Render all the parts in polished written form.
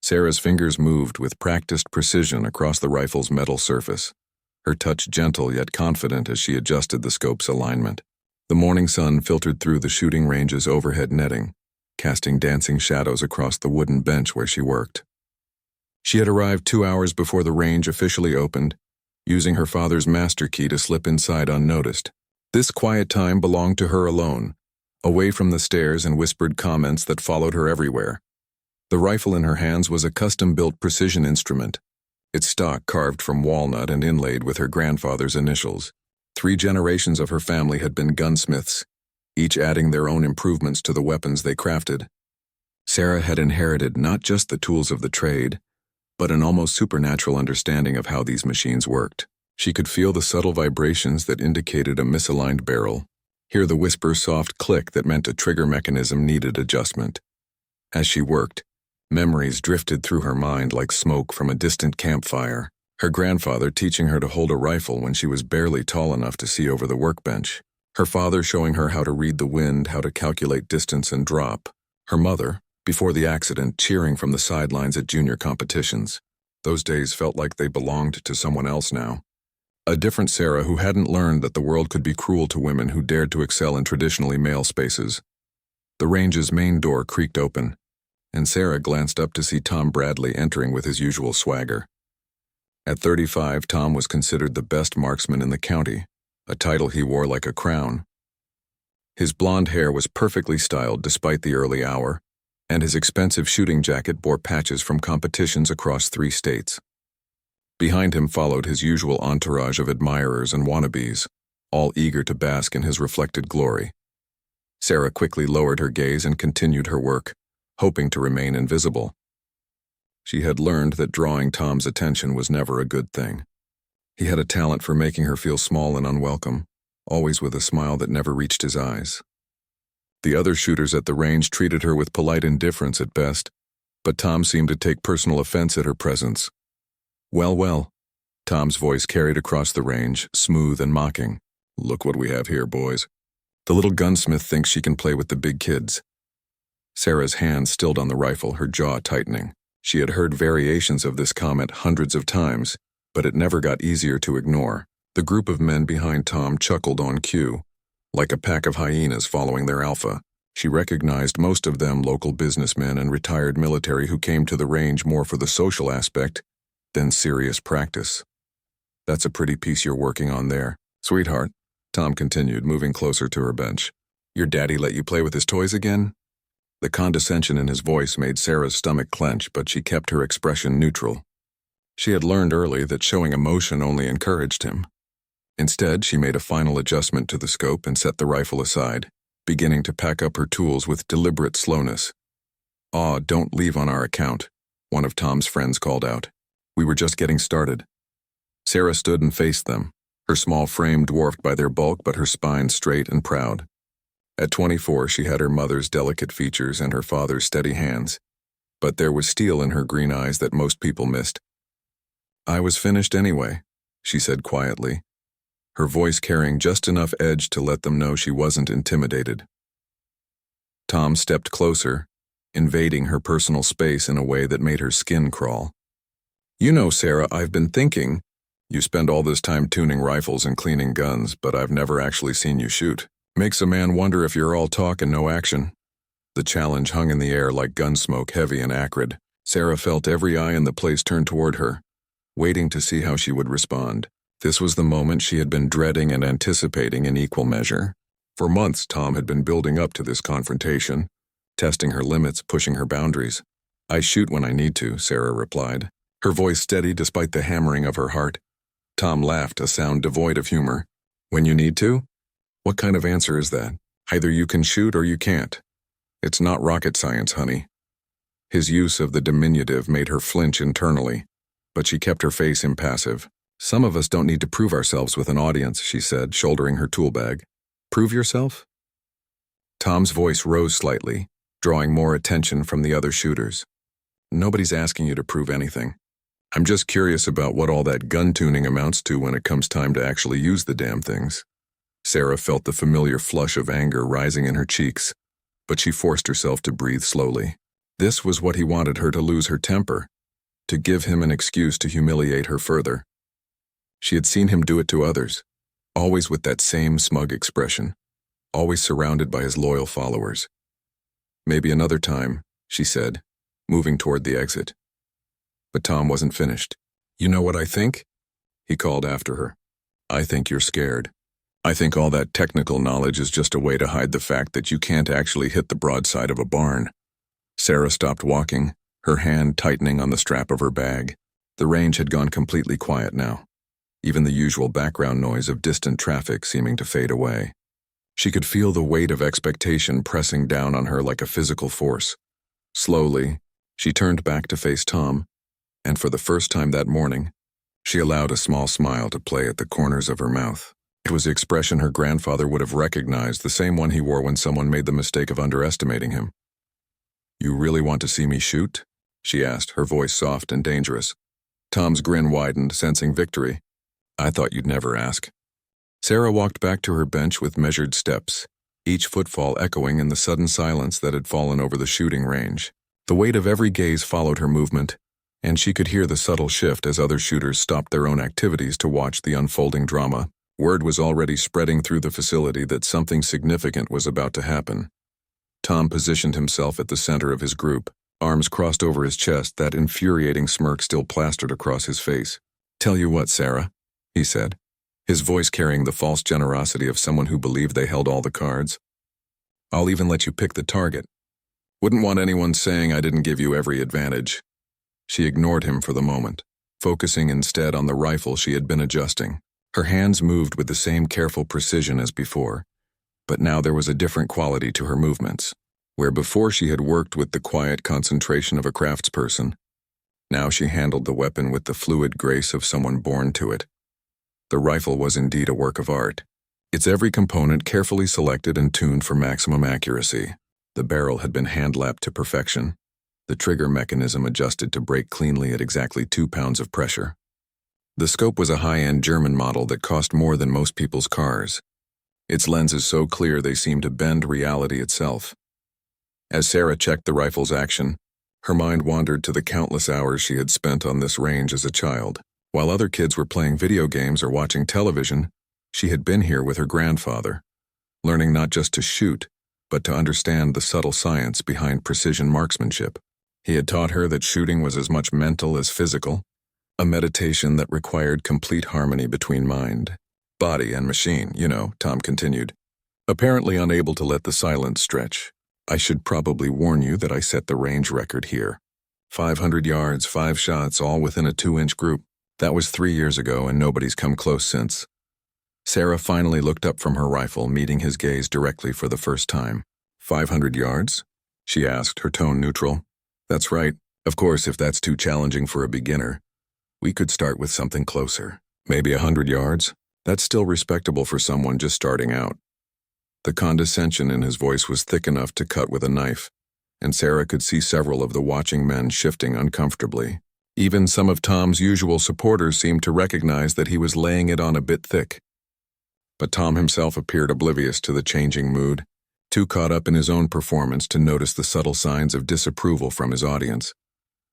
Sarah's fingers moved with practiced precision across the rifle's metal surface, her touch gentle yet confident as she adjusted the scope's alignment. The morning sun filtered through the shooting range's overhead netting, casting dancing shadows across the wooden bench where she worked. She had arrived 2 hours before the range officially opened, using her father's master key to slip inside unnoticed. This quiet time belonged to her alone, away from the stares and whispered comments that followed her everywhere. The rifle in her hands was a custom-built precision instrument, its stock carved from walnut and inlaid with her grandfather's initials. 3 generations of her family had been gunsmiths, each adding their own improvements to the weapons they crafted. Sarah had inherited not just the tools of the trade, but an almost supernatural understanding of how these machines worked. She could feel the subtle vibrations that indicated a misaligned barrel, hear the whisper-soft click that meant a trigger mechanism needed adjustment. As she worked, memories drifted through her mind like smoke from a distant campfire. Her grandfather teaching her to hold a rifle when she was barely tall enough to see over the workbench. Her father showing her how to read the wind, how to calculate distance and drop. Her mother, before the accident, cheering from the sidelines at junior competitions. Those days felt like they belonged to someone else now. A different Sarah who hadn't learned that the world could be cruel to women who dared to excel in traditionally male spaces. The range's main door creaked open, and Sarah glanced up to see Tom Bradley entering with his usual swagger. At 35, Tom was considered the best marksman in the county, a title he wore like a crown. His blonde hair was perfectly styled despite the early hour, and his expensive shooting jacket bore patches from competitions across 3 states. Behind him followed his usual entourage of admirers and wannabes, all eager to bask in his reflected glory. Sarah quickly lowered her gaze and continued her work, hoping to remain invisible. She had learned that drawing Tom's attention was never a good thing. He had a talent for making her feel small and unwelcome, always with a smile that never reached his eyes. The other shooters at the range treated her with polite indifference at best, but Tom seemed to take personal offense at her presence. Well, Tom's voice carried across the range, smooth and mocking. Look what we have here, boys. The little gunsmith thinks she can play with the big kids. Sarah's hand stilled on the rifle, her jaw tightening. She had heard variations of this comment hundreds of times, but it never got easier to ignore. The group of men behind Tom chuckled on cue, like a pack of hyenas following their alpha. She recognized most of them local businessmen and retired military who came to the range more for the social aspect than serious practice. That's a pretty piece you're working on there, sweetheart, Tom continued, moving closer to her bench. Your daddy let you play with his toys again? The condescension in his voice made Sarah's stomach clench, but she kept her expression neutral. She had learned early that showing emotion only encouraged him. Instead, she made a final adjustment to the scope and set the rifle aside, beginning to pack up her tools with deliberate slowness. "Aw, don't leave on our account," one of Tom's friends called out. "We were just getting started." Sarah stood and faced them, her small frame dwarfed by their bulk but her spine straight and proud. At 24, she had her mother's delicate features and her father's steady hands, but there was steel in her green eyes that most people missed. "I was finished anyway," she said quietly, her voice carrying just enough edge to let them know she wasn't intimidated. Tom stepped closer, invading her personal space in a way that made her skin crawl. "You know, Sarah, I've been thinking, you spend all this time tuning rifles and cleaning guns, but I've never actually seen you shoot. Makes a man wonder if you're all talk and no action." The challenge hung in the air like gun smoke, heavy and acrid. Sarah felt every eye in the place turn toward her, waiting to see how she would respond. This was the moment she had been dreading and anticipating in equal measure. For months, Tom had been building up to this confrontation, testing her limits, pushing her boundaries. "I shoot when I need to," Sarah replied, her voice steady despite the hammering of her heart. Tom laughed, a sound devoid of humor. "When you need to? What kind of answer is that? Either you can shoot or you can't. It's not rocket science, honey." His use of the diminutive made her flinch internally, but she kept her face impassive. "Some of us don't need to prove ourselves with an audience," she said, shouldering her tool bag. "Prove yourself?" Tom's voice rose slightly, drawing more attention from the other shooters. "Nobody's asking you to prove anything. I'm just curious about what all that gun tuning amounts to when it comes time to actually use the damn things." Sarah felt the familiar flush of anger rising in her cheeks, but she forced herself to breathe slowly. This was what he wanted her to lose her temper, to give him an excuse to humiliate her further. She had seen him do it to others, always with that same smug expression, always surrounded by his loyal followers. Maybe another time, she said, moving toward the exit. But Tom wasn't finished. You know what I think? He called after her. I think you're scared. I think all that technical knowledge is just a way to hide the fact that you can't actually hit the broadside of a barn. Sarah stopped walking, her hand tightening on the strap of her bag. The range had gone completely quiet now, even the usual background noise of distant traffic seeming to fade away. She could feel the weight of expectation pressing down on her like a physical force. Slowly, she turned back to face Tom, and for the first time that morning, she allowed a small smile to play at the corners of her mouth. It was the expression her grandfather would have recognized, the same one he wore when someone made the mistake of underestimating him. You really want to see me shoot? She asked, her voice soft and dangerous. Tom's grin widened, sensing victory. I thought you'd never ask. Sarah walked back to her bench with measured steps, each footfall echoing in the sudden silence that had fallen over the shooting range. The weight of every gaze followed her movement, and she could hear the subtle shift as other shooters stopped their own activities to watch the unfolding drama. Word was already spreading through the facility that something significant was about to happen. Tom positioned himself at the center of his group, arms crossed over his chest, that infuriating smirk still plastered across his face. Tell you what, Sarah, he said, his voice carrying the false generosity of someone who believed they held all the cards. I'll even let you pick the target. Wouldn't want anyone saying I didn't give you every advantage. She ignored him for the moment, focusing instead on the rifle she had been adjusting. Her hands moved with the same careful precision as before, but now there was a different quality to her movements. Where before she had worked with the quiet concentration of a craftsperson, now she handled the weapon with the fluid grace of someone born to it. The rifle was indeed a work of art, its every component carefully selected and tuned for maximum accuracy. The barrel had been hand-lapped to perfection, the trigger mechanism adjusted to break cleanly at exactly 2 pounds of pressure. The scope was a high-end German model that cost more than most people's cars, its lenses so clear they seemed to bend reality itself. As Sarah checked the rifle's action, her mind wandered to the countless hours she had spent on this range as a child. While other kids were playing video games or watching television, she had been here with her grandfather, learning not just to shoot, but to understand the subtle science behind precision marksmanship. He had taught her that shooting was as much mental as physical, a meditation that required complete harmony between mind, body, and machine, Tom continued, apparently unable to let the silence stretch. I should probably warn you that I set the range record here. 500 yards, 5 shots, all within a 2-inch group. That was 3 years ago, and nobody's come close since. Sarah finally looked up from her rifle, meeting his gaze directly for the first time. 500 yards? She asked, her tone neutral. That's right. Of course, if that's too challenging for a beginner, we could start with something closer. Maybe 100 yards? That's still respectable for someone just starting out. The condescension in his voice was thick enough to cut with a knife, and Sarah could see several of the watching men shifting uncomfortably. Even some of Tom's usual supporters seemed to recognize that he was laying it on a bit thick. But Tom himself appeared oblivious to the changing mood, too caught up in his own performance to notice the subtle signs of disapproval from his audience.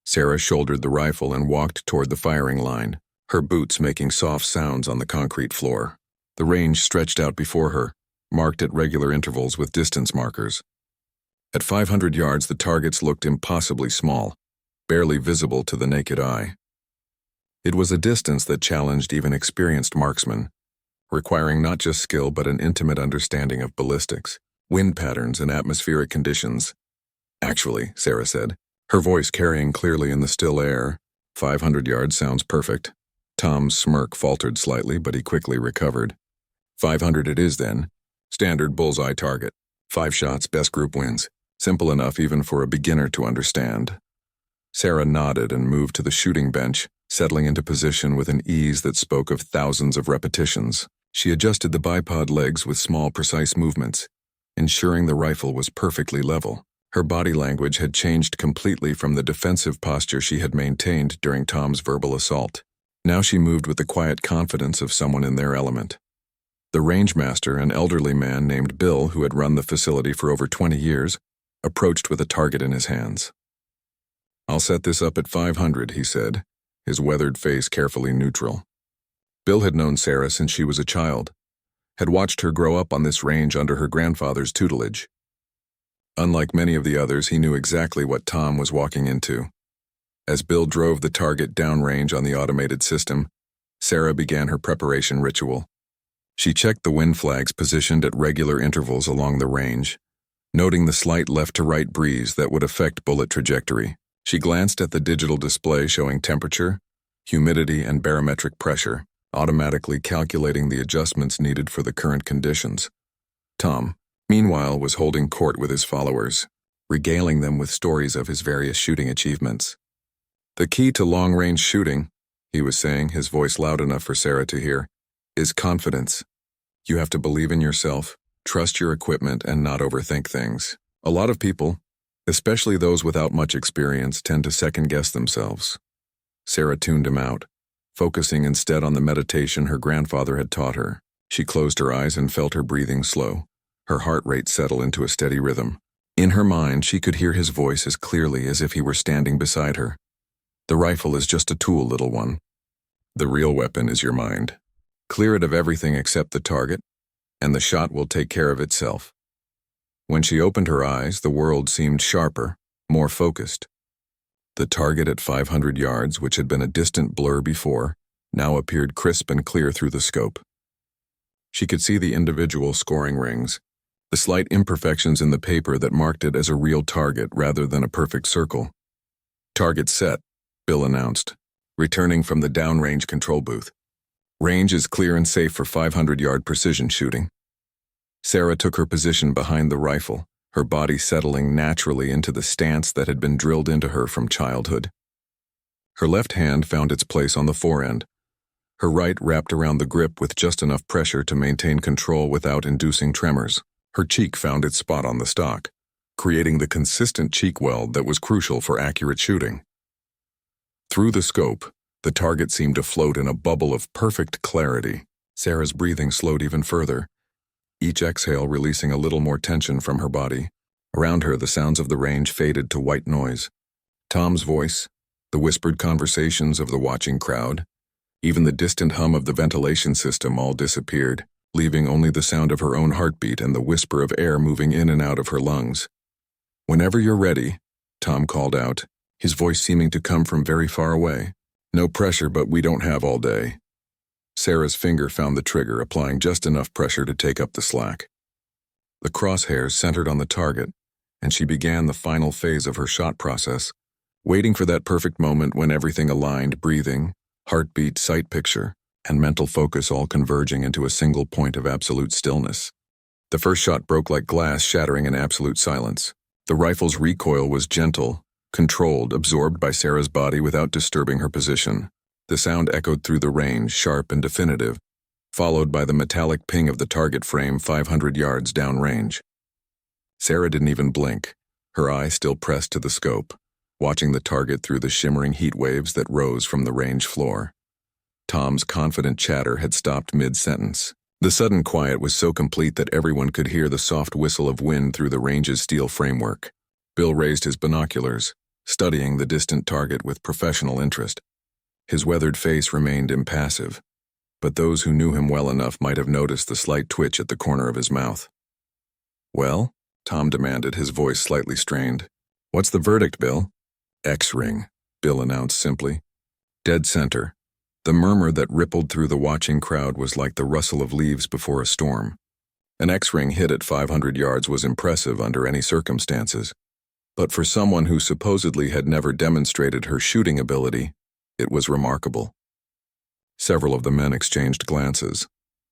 Sarah shouldered the rifle and walked toward the firing line, her boots making soft sounds on the concrete floor. The range stretched out before her, marked at regular intervals with distance markers. At 500 yards, the targets looked impossibly small, barely visible to the naked eye. It was a distance that challenged even experienced marksmen, requiring not just skill but an intimate understanding of ballistics, wind patterns, and atmospheric conditions. Actually, Sarah said, her voice carrying clearly in the still air, 500 yards sounds perfect. Tom's smirk faltered slightly, but he quickly recovered. 500 it is then. Standard bullseye target. 5 shots, best group wins. Simple enough even for a beginner to understand. Sarah nodded and moved to the shooting bench, settling into position with an ease that spoke of thousands of repetitions. She adjusted the bipod legs with small, precise movements, ensuring the rifle was perfectly level. Her body language had changed completely from the defensive posture she had maintained during Tom's verbal assault. Now she moved with the quiet confidence of someone in their element. The rangemaster, an elderly man named Bill who had run the facility for over 20 years, approached with a target in his hands. "I'll set this up at 500, he said, his weathered face carefully neutral. Bill had known Sarah since she was a child, had watched her grow up on this range under her grandfather's tutelage. Unlike many of the others, he knew exactly what Tom was walking into. As Bill drove the target downrange on the automated system, Sarah began her preparation ritual. She checked the wind flags positioned at regular intervals along the range, noting the slight left-to-right breeze that would affect bullet trajectory. She glanced at the digital display showing temperature, humidity, and barometric pressure, automatically calculating the adjustments needed for the current conditions. Tom, meanwhile, was holding court with his followers, regaling them with stories of his various shooting achievements. "The key to long-range shooting," he was saying, his voice loud enough for Sarah to hear, "is confidence. You have to believe in yourself, trust your equipment, and not overthink things. A lot of people, especially those without much experience, tend to second-guess themselves." Sarah tuned him out, focusing instead on the meditation her grandfather had taught her. She closed her eyes and felt her breathing slow, her heart rate settle into a steady rhythm. In her mind, she could hear his voice as clearly as if he were standing beside her. "The rifle is just a tool, little one. The real weapon is your mind. Clear it of everything except the target, and the shot will take care of itself." When she opened her eyes, the world seemed sharper, more focused. The target at 500 yards, which had been a distant blur before, now appeared crisp and clear through the scope. She could see the individual scoring rings, the slight imperfections in the paper that marked it as a real target rather than a perfect circle. "Target set," Bill announced, returning from the downrange control booth. "Range is clear and safe for 500-yard precision shooting." Sarah took her position behind the rifle, her body settling naturally into the stance that had been drilled into her from childhood. Her left hand found its place on the forend, her right wrapped around the grip with just enough pressure to maintain control without inducing tremors. Her cheek found its spot on the stock, creating the consistent cheek weld that was crucial for accurate shooting. Through the scope, the target seemed to float in a bubble of perfect clarity. Sarah's breathing slowed even further, each exhale releasing a little more tension from her body. Around her, the sounds of the range faded to white noise. Tom's voice, the whispered conversations of the watching crowd, even the distant hum of the ventilation system all disappeared, leaving only the sound of her own heartbeat and the whisper of air moving in and out of her lungs. "Whenever you're ready," Tom called out, his voice seeming to come from very far away. "No pressure, but we don't have all day." Sarah's finger found the trigger, applying just enough pressure to take up the slack. The crosshairs centered on the target, and she began the final phase of her shot process, waiting for that perfect moment when everything aligned, breathing, heartbeat, sight picture, and mental focus all converging into a single point of absolute stillness. The first shot broke like glass, shattering in absolute silence. The rifle's recoil was gentle, controlled, absorbed by Sarah's body without disturbing her position. The sound echoed through the range, sharp and definitive, followed by the metallic ping of the target frame 500 yards downrange. Sarah didn't even blink, her eye still pressed to the scope, watching the target through the shimmering heat waves that rose from the range floor. Tom's confident chatter had stopped mid-sentence. The sudden quiet was so complete that everyone could hear the soft whistle of wind through the range's steel framework. Bill raised his binoculars, studying the distant target with professional interest. His weathered face remained impassive, but those who knew him well enough might have noticed the slight twitch at the corner of his mouth. "Well?" Tom demanded, his voice slightly strained. "What's the verdict, Bill?" "X-ring," Bill announced simply. Dead center. The murmur that rippled through the watching crowd was like the rustle of leaves before a storm. An X-ring hit at 500 yards was impressive under any circumstances, but for someone who supposedly had never demonstrated her shooting ability, it was remarkable. Several of the men exchanged glances,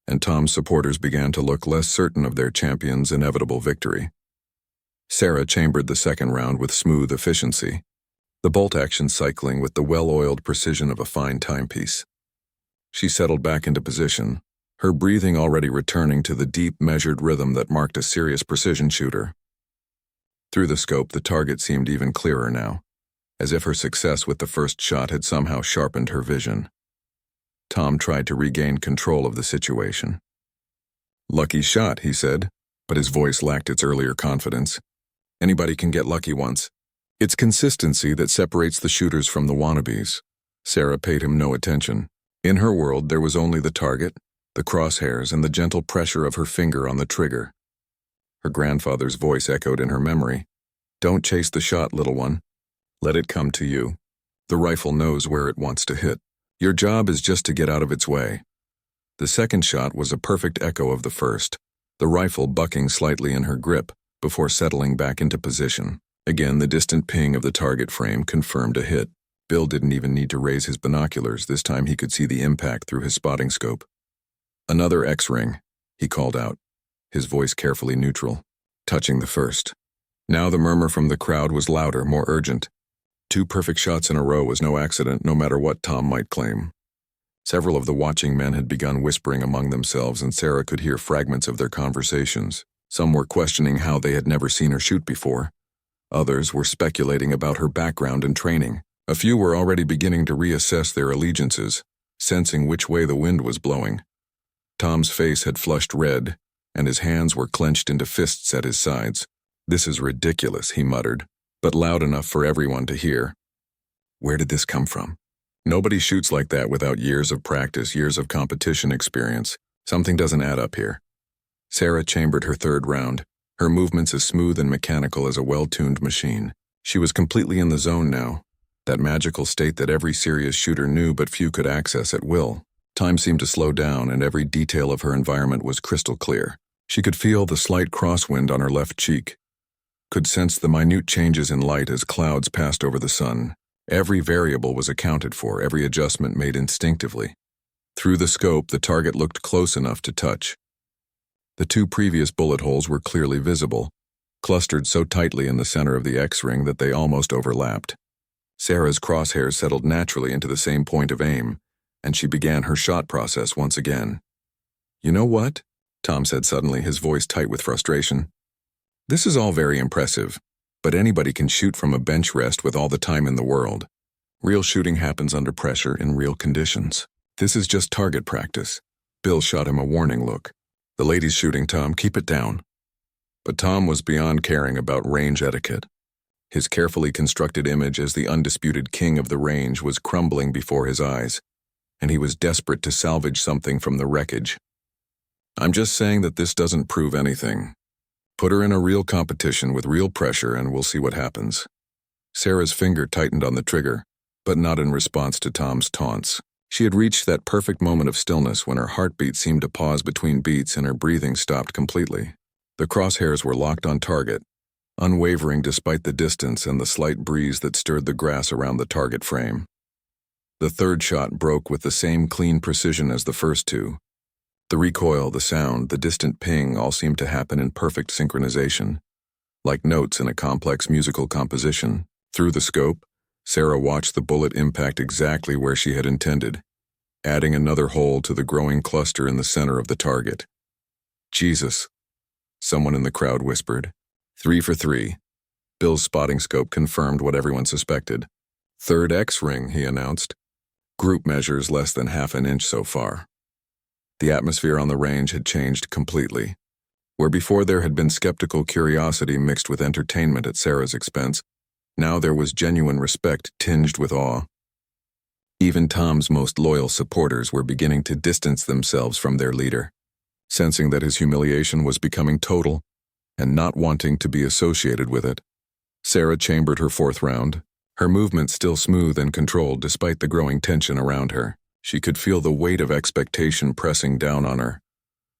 and Tom's supporters began to look less certain of their champion's inevitable victory. Sarah chambered the second round with smooth efficiency, the bolt action cycling with the well-oiled precision of a fine timepiece. She settled back into position, her breathing already returning to the deep, measured rhythm that marked a serious precision shooter. Through the scope, the target seemed even clearer now, as if her success with the first shot had somehow sharpened her vision. Tom tried to regain control of the situation. "Lucky shot," he said, but his voice lacked its earlier confidence. "Anybody can get lucky once. It's consistency that separates the shooters from the wannabes. Sarah paid him no attention. In her world, there was only the target, the crosshairs, and the gentle pressure of her finger on the trigger. Her grandfather's voice echoed in her memory. "Don't chase the shot, little one. Let it come to you. The rifle knows where it wants to hit. Your job is just to get out of its way." The second shot was a perfect echo of the first, the rifle bucking slightly in her grip before settling back into position. Again, the distant ping of the target frame confirmed a hit. Bill didn't even need to raise his binoculars. This time he could see the impact through his spotting scope. "Another X-ring," he called out, his voice carefully neutral, touching the first. Now the murmur from the crowd was louder, more urgent. 2 perfect shots in a row was no accident, no matter what Tom might claim. Several of the watching men had begun whispering among themselves, and Sarah could hear fragments of their conversations. Some were questioning how they had never seen her shoot before. Others were speculating about her background and training. A few were already beginning to reassess their allegiances, sensing which way the wind was blowing. Tom's face had flushed red, and his hands were clenched into fists at his sides. "This is ridiculous," he muttered, but loud enough for everyone to hear. "Where did this come from? Nobody shoots like that without years of practice, years of competition experience. Something doesn't add up here." Sarah chambered her third round, her movements as smooth and mechanical as a well-tuned machine. She was completely in the zone now, that magical state that every serious shooter knew but few could access at will. Time seemed to slow down, and every detail of her environment was crystal clear. She could feel the slight crosswind on her left cheek, could sense the minute changes in light as clouds passed over the sun. Every variable was accounted for, every adjustment made instinctively. Through the scope, the target looked close enough to touch. The 2 previous bullet holes were clearly visible, clustered so tightly in the center of the X-ring that they almost overlapped. Sarah's crosshairs settled naturally into the same point of aim, and she began her shot process once again. "You know what?" Tom said suddenly, his voice tight with frustration. "This is all very impressive, but anybody can shoot from a bench rest with all the time in the world. Real shooting happens under pressure in real conditions. This is just target practice." Bill shot him a warning look. "The lady's shooting, Tom. Keep it down." But Tom was beyond caring about range etiquette. His carefully constructed image as the undisputed king of the range was crumbling before his eyes, and he was desperate to salvage something from the wreckage. "I'm just saying that this doesn't prove anything. Put her in a real competition with real pressure and we'll see what happens." Sarah's finger tightened on the trigger, but not in response to Tom's taunts. She had reached that perfect moment of stillness when her heartbeat seemed to pause between beats and her breathing stopped completely. The crosshairs were locked on target, unwavering despite the distance and the slight breeze that stirred the grass around the target frame. The third shot broke with the same clean precision as the first 2. The recoil, the sound, the distant ping all seemed to happen in perfect synchronization, like notes in a complex musical composition. Through the scope, Sarah watched the bullet impact exactly where she had intended, adding another hole to the growing cluster in the center of the target. "Jesus," someone in the crowd whispered. 3 for 3. Bill's spotting scope confirmed what everyone suspected. "Third X-ring," he announced. "Group measures less than half an inch so far." The atmosphere on the range had changed completely. Where before there had been skeptical curiosity mixed with entertainment at Sarah's expense, now there was genuine respect tinged with awe. Even Tom's most loyal supporters were beginning to distance themselves from their leader, sensing that his humiliation was becoming total and not wanting to be associated with it. Sarah chambered her 4th round, her movements still smooth and controlled despite the growing tension around her. She could feel the weight of expectation pressing down on her,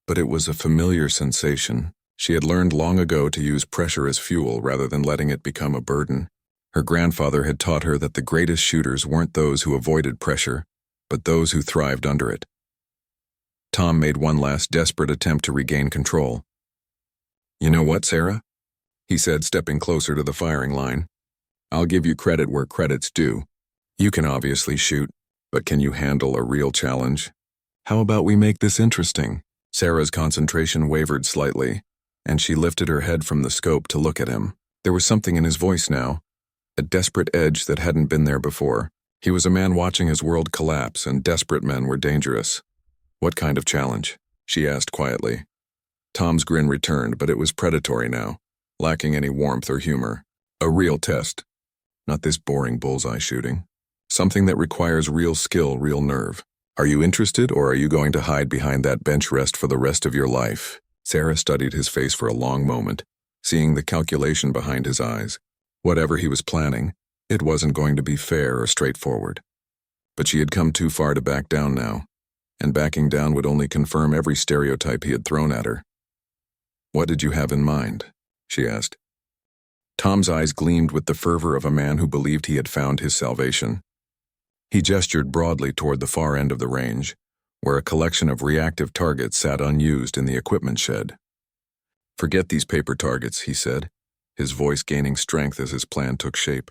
but it was a familiar sensation. She had learned long ago to use pressure as fuel rather than letting it become a burden. Her grandfather had taught her that the greatest shooters weren't those who avoided pressure, but those who thrived under it. Tom made one last desperate attempt to regain control. "You know what, Sarah?" he said, stepping closer to the firing line. "I'll give you credit where credit's due. You can obviously shoot, but can you handle a real challenge? How about we make this interesting?" Sarah's concentration wavered slightly, and she lifted her head from the scope to look at him. There was something in his voice now, a desperate edge that hadn't been there before. He was a man watching his world collapse, and desperate men were dangerous. "What kind of challenge?" she asked quietly. Tom's grin returned, but it was predatory now, lacking any warmth or humor. "A real test. Not this boring bullseye shooting. Something that requires real skill, real nerve. Are you interested, or are you going to hide behind that bench rest for the rest of your life? Sarah studied his face for a long moment, seeing the calculation behind his eyes. Whatever he was planning, it wasn't going to be fair or straightforward. But she had come too far to back down now, and backing down would only confirm every stereotype he had thrown at her. "What did you have in mind?" she asked. Tom's eyes gleamed with the fervor of a man who believed he had found his salvation. He gestured broadly toward the far end of the range, where a collection of reactive targets sat unused in the equipment shed. "Forget these paper targets," he said, his voice gaining strength as his plan took shape.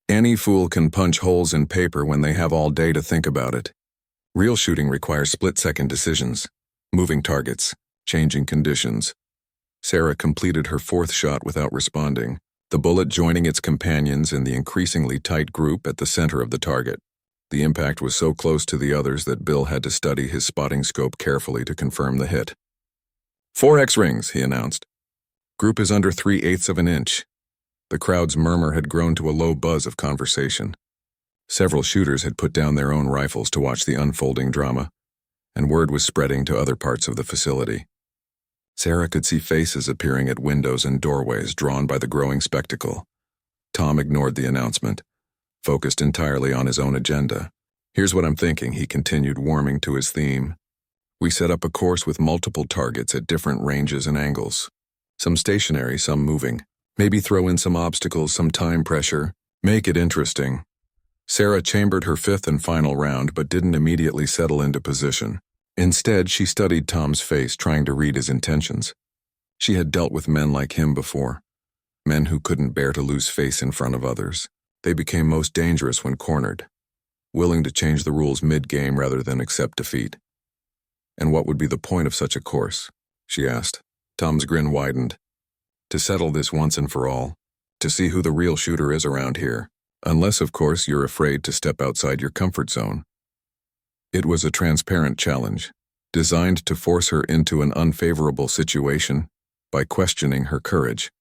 "Any fool can punch holes in paper when they have all day to think about it. Real shooting requires split-second decisions, moving targets, changing conditions." Sarah completed her fourth shot without responding, the bullet joining its companions in the increasingly tight group at the center of the target. The impact was so close to the others that Bill had to study his spotting scope carefully to confirm the hit. 4 X-rings, he announced. Group is under 3/8 of an inch. The crowd's murmur had grown to a low buzz of conversation. Several shooters had put down their own rifles to watch the unfolding drama, and word was spreading to other parts of the facility. Sarah could see faces appearing at windows and doorways drawn by the growing spectacle. Tom ignored the announcement, focused entirely on his own agenda. "Here's what I'm thinking," he continued, warming to his theme. "We set up a course with multiple targets at different ranges and angles. Some stationary, some moving. Maybe throw in some obstacles, some time pressure. Make it interesting." Sarah chambered her fifth and final round, but didn't immediately settle into position. Instead, she studied Tom's face, trying to read his intentions. She had dealt with men like him before, men who couldn't bear to lose face in front of others. They became most dangerous when cornered, willing to change the rules mid-game rather than accept defeat. "And what would be the point of such a course?" she asked. Tom's grin widened. "To settle this once and for all, to see who the real shooter is around here. Unless, of course, you're afraid to step outside your comfort zone." It was a transparent challenge, designed to force her into an unfavorable situation by questioning her courage.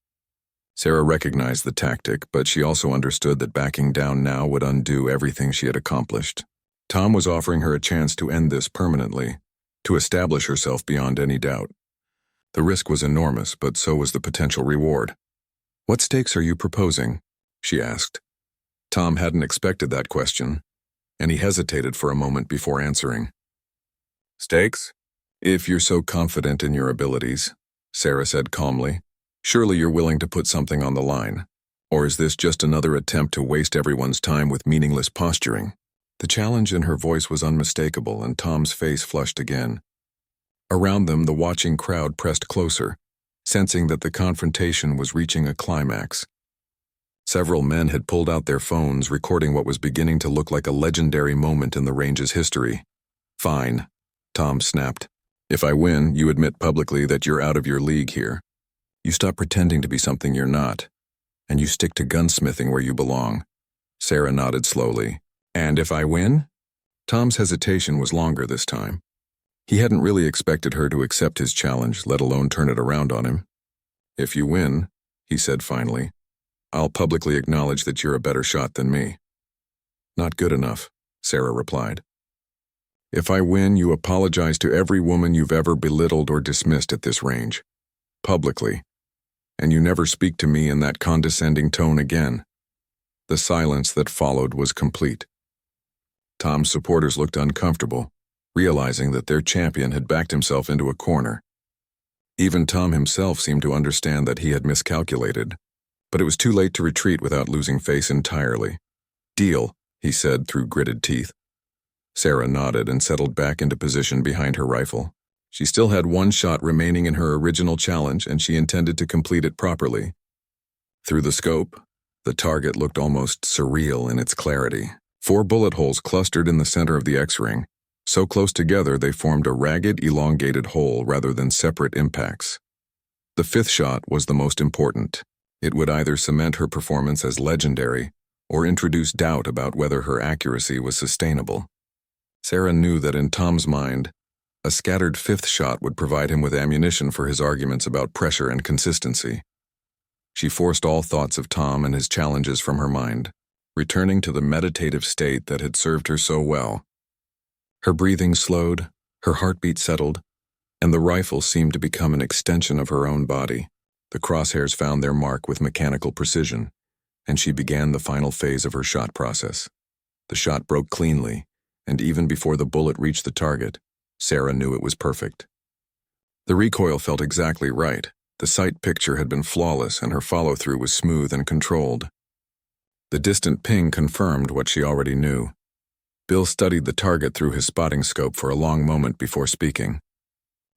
Sarah recognized the tactic, but she also understood that backing down now would undo everything she had accomplished. Tom was offering her a chance to end this permanently, to establish herself beyond any doubt. The risk was enormous, but so was the potential reward. "What stakes are you proposing?" she asked. Tom hadn't expected that question, and he hesitated for a moment before answering. "Stakes? If you're so confident in your abilities," Sarah said calmly, "surely you're willing to put something on the line. Or is this just another attempt to waste everyone's time with meaningless posturing?" The challenge in her voice was unmistakable, and Tom's face flushed again. Around them, the watching crowd pressed closer, sensing that the confrontation was reaching a climax. Several men had pulled out their phones, recording what was beginning to look like a legendary moment in the range's history. "Fine," Tom snapped. "If I win, you admit publicly that you're out of your league here. You stop pretending to be something you're not, and you stick to gunsmithing where you belong." Sarah nodded slowly. "And if I win?" Tom's hesitation was longer this time. He hadn't really expected her to accept his challenge, let alone turn it around on him. "If you win," he said finally, "I'll publicly acknowledge that you're a better shot than me." "Not good enough," Sarah replied. "If I win, you apologize to every woman you've ever belittled or dismissed at this range. Publicly. And you never speak to me in that condescending tone again." The silence that followed was complete. Tom's supporters looked uncomfortable, realizing that their champion had backed himself into a corner. Even Tom himself seemed to understand that he had miscalculated, but it was too late to retreat without losing face entirely. "Deal," he said through gritted teeth. Sarah nodded and settled back into position behind her rifle. She still had one shot remaining in her original challenge, and she intended to complete it properly. Through the scope, the target looked almost surreal in its clarity. 4 bullet holes clustered in the center of the X-ring, so close together they formed a ragged, elongated hole rather than separate impacts. The 5th shot was the most important. It would either cement her performance as legendary or introduce doubt about whether her accuracy was sustainable. Sarah knew that in Tom's mind, a scattered 5th shot would provide him with ammunition for his arguments about pressure and consistency. She forced all thoughts of Tom and his challenges from her mind, returning to the meditative state that had served her so well. Her breathing slowed, her heartbeat settled, and the rifle seemed to become an extension of her own body. The crosshairs found their mark with mechanical precision, and she began the final phase of her shot process. The shot broke cleanly, and even before the bullet reached the target, Sarah knew it was perfect. The recoil felt exactly right. The sight picture had been flawless, and her follow-through was smooth and controlled. The distant ping confirmed what she already knew. Bill studied the target through his spotting scope for a long moment before speaking.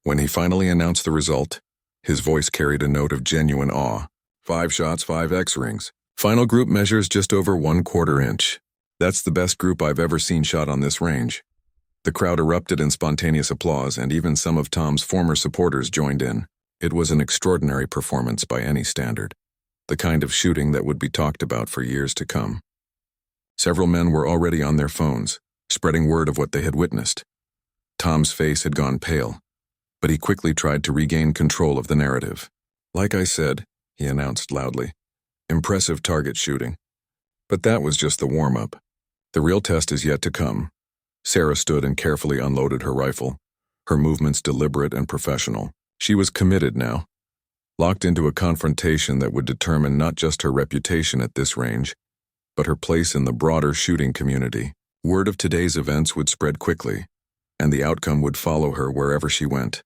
When he finally announced the result, his voice carried a note of genuine awe. 5 shots, 5 X-rings. Final group measures just over 1/4 inch. That's the best group I've ever seen shot on this range. The crowd erupted in spontaneous applause, and even some of Tom's former supporters joined in. It was an extraordinary performance by any standard, the kind of shooting that would be talked about for years to come. Several men were already on their phones, spreading word of what they had witnessed. Tom's face had gone pale, but he quickly tried to regain control of the narrative. "Like I said," he announced loudly, "impressive target shooting. But that was just the warm-up. The real test is yet to come." Sarah stood and carefully unloaded her rifle, her movements deliberate and professional. She was committed now, locked into a confrontation that would determine not just her reputation at this range, but her place in the broader shooting community. Word of today's events would spread quickly, and the outcome would follow her wherever she went.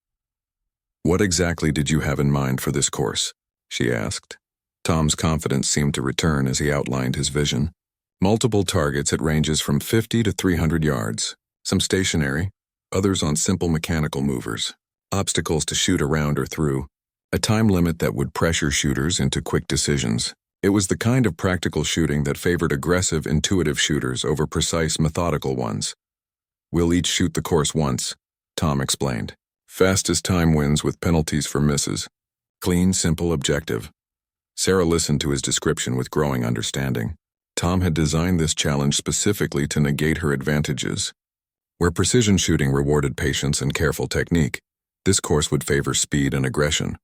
"What exactly did you have in mind for this course?" she asked. Tom's confidence seemed to return as he outlined his vision. Multiple targets at ranges from 50 to 300 yards, some stationary, others on simple mechanical movers, obstacles to shoot around or through, a time limit that would pressure shooters into quick decisions. It was the kind of practical shooting that favored aggressive, intuitive shooters over precise, methodical ones. "We'll each shoot the course once," Tom explained. "Fastest time wins with penalties for misses. Clean, simple, objective." Sarah listened to his description with growing understanding. Tom had designed this challenge specifically to negate her advantages. Where precision shooting rewarded patience and careful technique, this course would favor speed and aggression.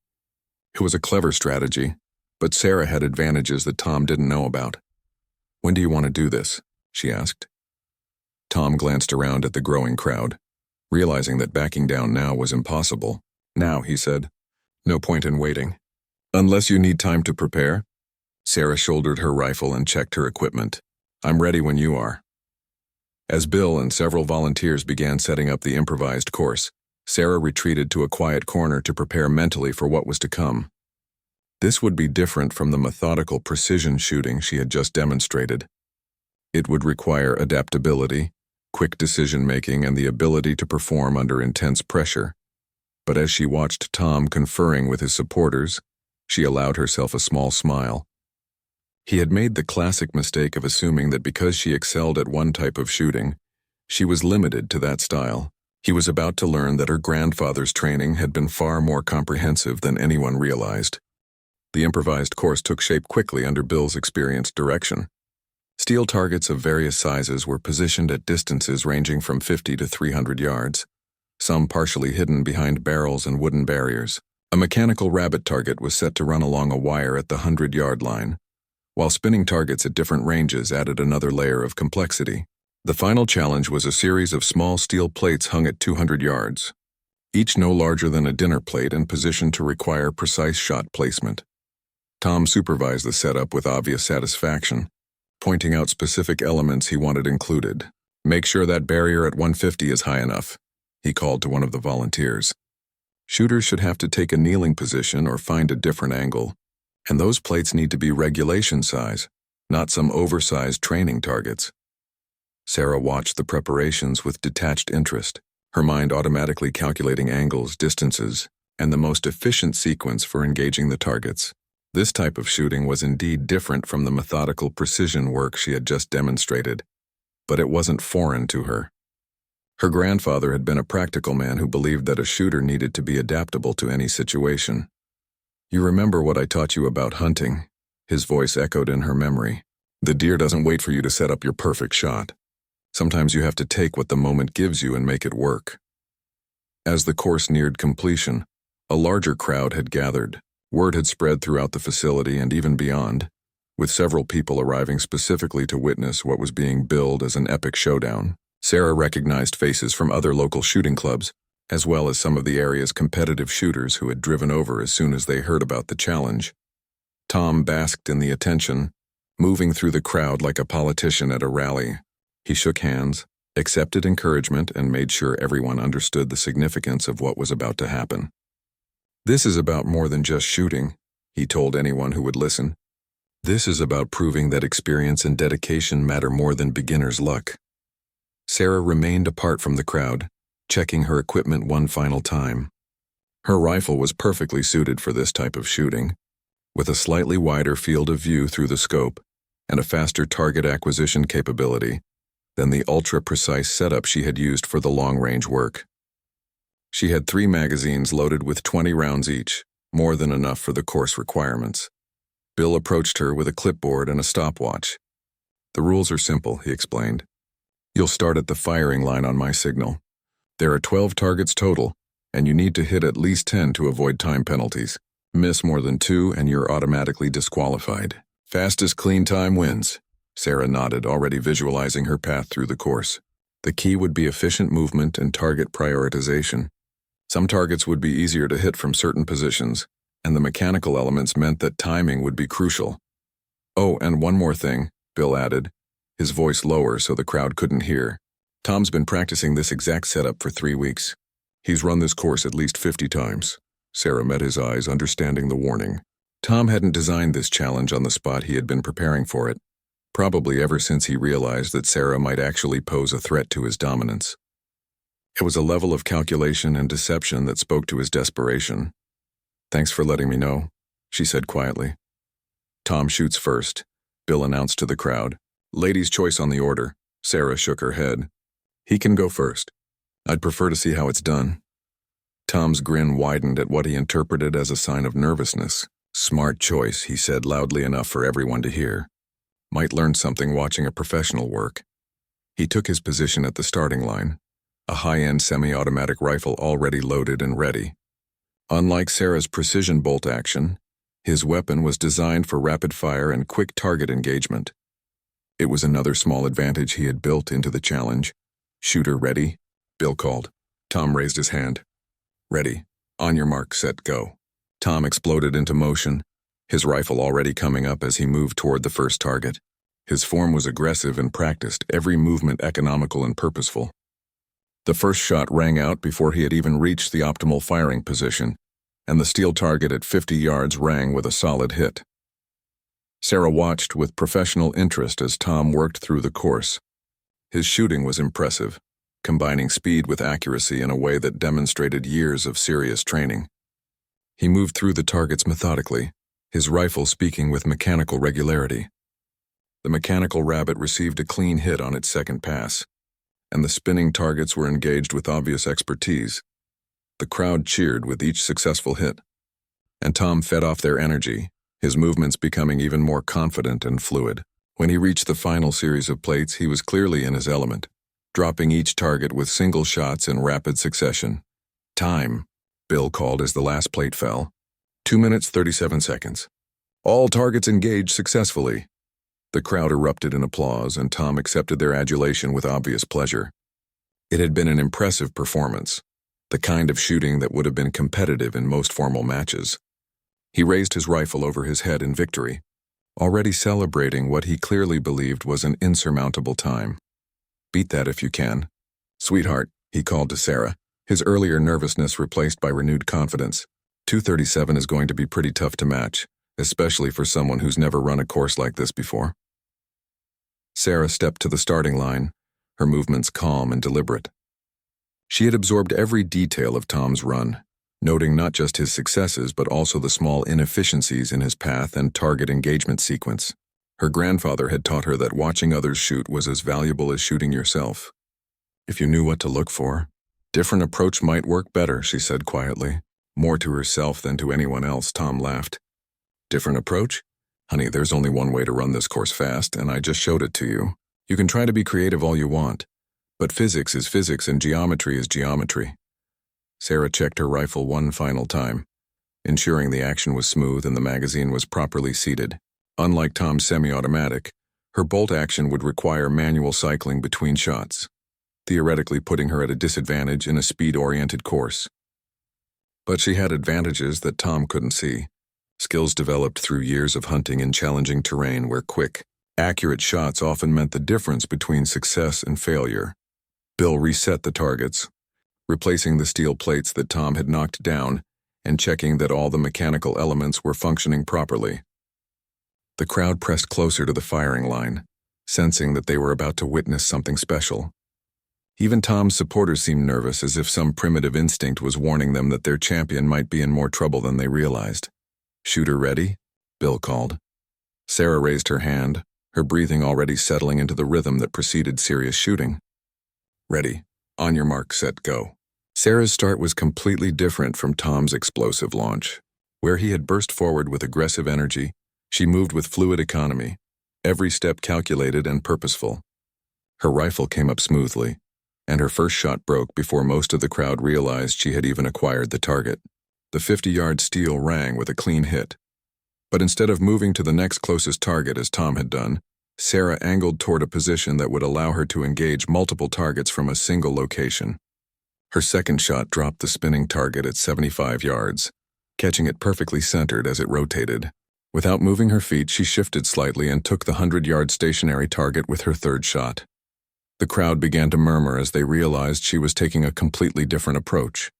It was a clever strategy, but Sarah had advantages that Tom didn't know about. "When do you want to do this?" she asked. Tom glanced around at the growing crowd, realizing that backing down now was impossible. "Now," he said. "No point in waiting. Unless you need time to prepare." Sarah shouldered her rifle and checked her equipment. "I'm ready when you are." As Bill and several volunteers began setting up the improvised course, Sarah retreated to a quiet corner to prepare mentally for what was to come. This would be different from the methodical precision shooting she had just demonstrated. It would require adaptability, quick decision-making, and the ability to perform under intense pressure. But as she watched Tom conferring with his supporters, she allowed herself a small smile. He had made the classic mistake of assuming that because she excelled at one type of shooting, she was limited to that style. He was about to learn that her grandfather's training had been far more comprehensive than anyone realized. The improvised course took shape quickly under Bill's experienced direction. Steel targets of various sizes were positioned at distances ranging from 50 to 300 yards, some partially hidden behind barrels and wooden barriers. A mechanical rabbit target was set to run along a wire at the 100-yard line, while spinning targets at different ranges added another layer of complexity. The final challenge was a series of small steel plates hung at 200 yards, each no larger than a dinner plate and positioned to require precise shot placement. Tom supervised the setup with obvious satisfaction, pointing out specific elements he wanted included. "Make sure that barrier at 150 is high enough," he called to one of the volunteers. "Shooters should have to take a kneeling position or find a different angle, and those plates need to be regulation size, not some oversized training targets." Sarah watched the preparations with detached interest, her mind automatically calculating angles, distances, and the most efficient sequence for engaging the targets. This type of shooting was indeed different from the methodical precision work she had just demonstrated, but it wasn't foreign to her. Her grandfather had been a practical man who believed that a shooter needed to be adaptable to any situation. "You remember what I taught you about hunting?" His voice echoed in her memory. "The deer doesn't wait for you to set up your perfect shot. Sometimes you have to take what the moment gives you and make it work." As the course neared completion, a larger crowd had gathered, Word had spread throughout the facility and even beyond, with several people arriving specifically to witness what was being billed as an epic showdown. Sarah recognized faces from other local shooting clubs, as well as some of the area's competitive shooters who had driven over as soon as they heard about the challenge. Tom basked in the attention, moving through the crowd like a politician at a rally. He shook hands, accepted encouragement, and made sure everyone understood the significance of what was about to happen. "This is about more than just shooting," he told anyone who would listen. "This is about proving that experience and dedication matter more than beginner's luck." Sarah remained apart from the crowd, checking her equipment one final time. Her rifle was perfectly suited for this type of shooting, with a slightly wider field of view through the scope and a faster target acquisition capability than the ultra-precise setup she had used for the long-range work. She had 3 magazines loaded with 20 rounds each, more than enough for the course requirements. Bill approached her with a clipboard and a stopwatch. "The rules are simple," he explained. "You'll start at the firing line on my signal. There are 12 targets total, and you need to hit at least 10 to avoid time penalties. Miss more than 2 and you're automatically disqualified. Fastest clean time wins." Sarah nodded, already visualizing her path through the course. The key would be efficient movement and target prioritization. Some targets would be easier to hit from certain positions, and the mechanical elements meant that timing would be crucial. "Oh, and one more thing," Bill added, his voice lower so the crowd couldn't hear. "Tom's been practicing this exact setup for 3 weeks. He's run this course at least 50 times. Sarah met his eyes, understanding the warning. Tom hadn't designed this challenge on the spot. He had been preparing for it, probably ever since he realized that Sarah might actually pose a threat to his dominance. It was a level of calculation and deception that spoke to his desperation. "Thanks for letting me know," she said quietly. "Tom shoots first," Bill announced to the crowd. "Ladies' choice on the order." Sarah shook her head. "He can go first. I'd prefer to see how it's done." Tom's grin widened at what he interpreted as a sign of nervousness. "Smart choice," he said loudly enough for everyone to hear. Might learn something watching a professional work. He took his position at the starting line, a high-end semi-automatic rifle already loaded and ready. Unlike Sarah's precision bolt action, his weapon was designed for rapid fire and quick target engagement. It was another small advantage he had built into the challenge. "Shooter ready?" Bill called. Tom raised his hand. "Ready. On your mark, set, go." Tom exploded into motion, his rifle already coming up as he moved toward the first target. His form was aggressive and practiced, every movement economical and purposeful. The first shot rang out before he had even reached the optimal firing position, and the steel target at 50 yards rang with a solid hit. Sarah watched with professional interest as Tom worked through the course. His shooting was impressive, combining speed with accuracy in a way that demonstrated years of serious training. He moved through the targets methodically, his rifle speaking with mechanical regularity. The mechanical rabbit received a clean hit on its second pass, and the spinning targets were engaged with obvious expertise. The crowd cheered with each successful hit, and Tom fed off their energy, his movements becoming even more confident and fluid. When he reached the final series of plates, he was clearly in his element, dropping each target with single shots in rapid succession. "Time," Bill called as the last plate fell. 2 minutes, 37 seconds. "All targets engaged successfully." The crowd erupted in applause, and Tom accepted their adulation with obvious pleasure. It had been an impressive performance, the kind of shooting that would have been competitive in most formal matches. He raised his rifle over his head in victory, already celebrating what he clearly believed was an insurmountable time. "Beat that if you can." "Sweetheart," he called to Sarah, his earlier nervousness replaced by renewed confidence. 2:37 is going to be pretty tough to match, especially for someone who's never run a course like this before. Sarah stepped to the starting line, her movements calm and deliberate. She had absorbed every detail of Tom's run, noting not just his successes but also the small inefficiencies in his path and target engagement sequence. Her grandfather had taught her that watching others shoot was as valuable as shooting yourself. If you knew what to look for, different approach might work better, she said quietly. More to herself than to anyone else, Tom laughed. "Different approach? Honey, there's only one way to run this course fast, and I just showed it to you. You can try to be creative all you want, but physics is physics and geometry is geometry." Sarah checked her rifle one final time. ensuring the action was smooth and the magazine was properly seated. Unlike Tom's semi-automatic, her bolt action would require manual cycling between shots, theoretically putting her at a disadvantage in a speed-oriented course. But she had advantages that Tom couldn't see, skills developed through years of hunting in challenging terrain where quick, accurate shots often meant the difference between success and failure. Bill reset the targets, replacing the steel plates that Tom had knocked down and checking that all the mechanical elements were functioning properly. The crowd pressed closer to the firing line, sensing that they were about to witness something special. Even Tom's supporters seemed nervous, as if some primitive instinct was warning them that their champion might be in more trouble than they realized. "Shooter ready?" Bill called. Sarah raised her hand, her breathing already settling into the rhythm that preceded serious shooting. "Ready. On your mark, set, go." Sarah's start was completely different from Tom's explosive launch. Where he had burst forward with aggressive energy, she moved with fluid economy, every step calculated and purposeful. Her rifle came up smoothly, and her first shot broke before most of the crowd realized she had even acquired the target. The 50-yard steel rang with a clean hit. But instead of moving to the next closest target as Tom had done, Sarah angled toward a position that would allow her to engage multiple targets from a single location. Her second shot dropped the spinning target at 75 yards, catching it perfectly centered as it rotated. Without moving her feet, she shifted slightly and took the 100-yard stationary target with her third shot. The crowd began to murmur as they realized she was taking a completely different approach.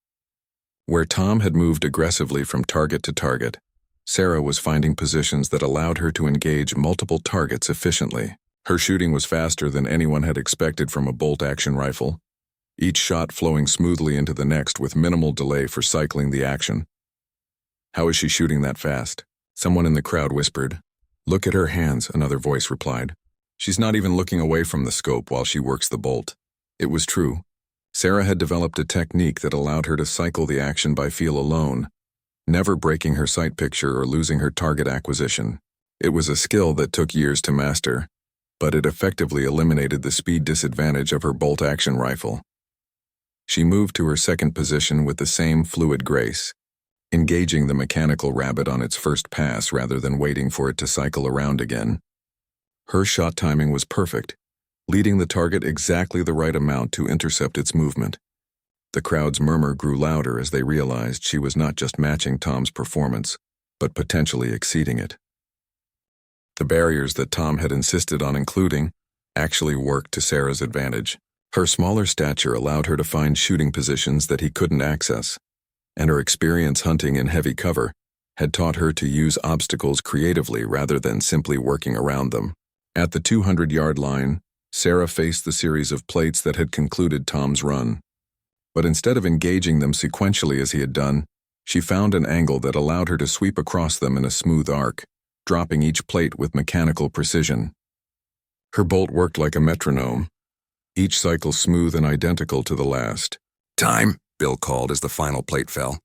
Where Tom had moved aggressively from target to target, Sarah was finding positions that allowed her to engage multiple targets efficiently. Her shooting was faster than anyone had expected from a bolt-action rifle, each shot flowing smoothly into the next with minimal delay for cycling the action. "How is she shooting that fast?" Someone in the crowd whispered. "Look at her hands," another voice replied. "She's not even looking away from the scope while she works the bolt." It was true. Sarah had developed a technique that allowed her to cycle the action by feel alone, never breaking her sight picture or losing her target acquisition. It was a skill that took years to master, but it effectively eliminated the speed disadvantage of her bolt-action rifle. She moved to her second position with the same fluid grace, engaging the mechanical rabbit on its first pass rather than waiting for it to cycle around again. Her shot timing was perfect, leading the target exactly the right amount to intercept its movement. The crowd's murmur grew louder as they realized she was not just matching Tom's performance, but potentially exceeding it. The barriers that Tom had insisted on including actually worked to Sarah's advantage. Her smaller stature allowed her to find shooting positions that he couldn't access, and her experience hunting in heavy cover had taught her to use obstacles creatively rather than simply working around them. At the 200-yard line, Sarah faced the series of plates that had concluded Tom's run. But instead of engaging them sequentially as he had done, she found an angle that allowed her to sweep across them in a smooth arc, dropping each plate with mechanical precision. Her bolt worked like a metronome, each cycle smooth and identical to the last. "Time," Bill called as the final plate fell.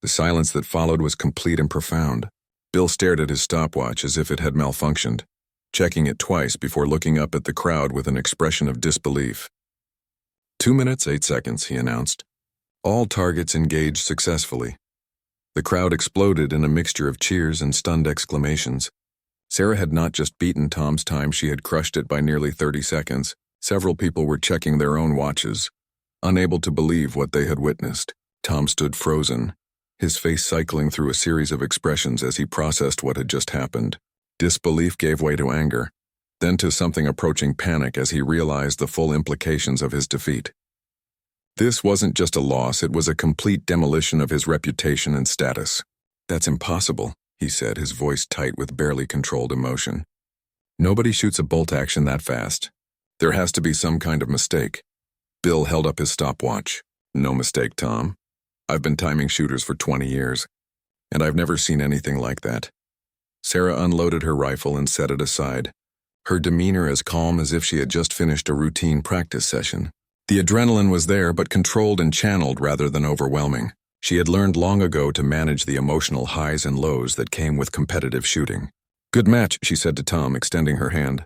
The silence that followed was complete and profound. Bill stared at his stopwatch as if it had malfunctioned, checking it twice before looking up at the crowd with an expression of disbelief. 2 minutes, 8 seconds, he announced. All targets engaged successfully. The crowd exploded in a mixture of cheers and stunned exclamations. Sarah had not just beaten Tom's time, she had crushed it by nearly 30 seconds. Several people were checking their own watches, unable to believe what they had witnessed. Tom stood frozen, his face cycling through a series of expressions as he processed what had just happened. Disbelief gave way to anger, then to something approaching panic as he realized the full implications of his defeat. This wasn't just a loss, it was a complete demolition of his reputation and status. "That's impossible," he said, his voice tight with barely controlled emotion. "Nobody shoots a bolt action that fast. There has to be some kind of mistake." Bill held up his stopwatch. "No mistake, Tom. I've been timing shooters for 20 years, and I've never seen anything like that." Sarah unloaded her rifle and set it aside, her demeanor as calm as if she had just finished a routine practice session. The adrenaline was there, but controlled and channeled rather than overwhelming. She had learned long ago to manage the emotional highs and lows that came with competitive shooting. "Good match," she said to Tom, extending her hand.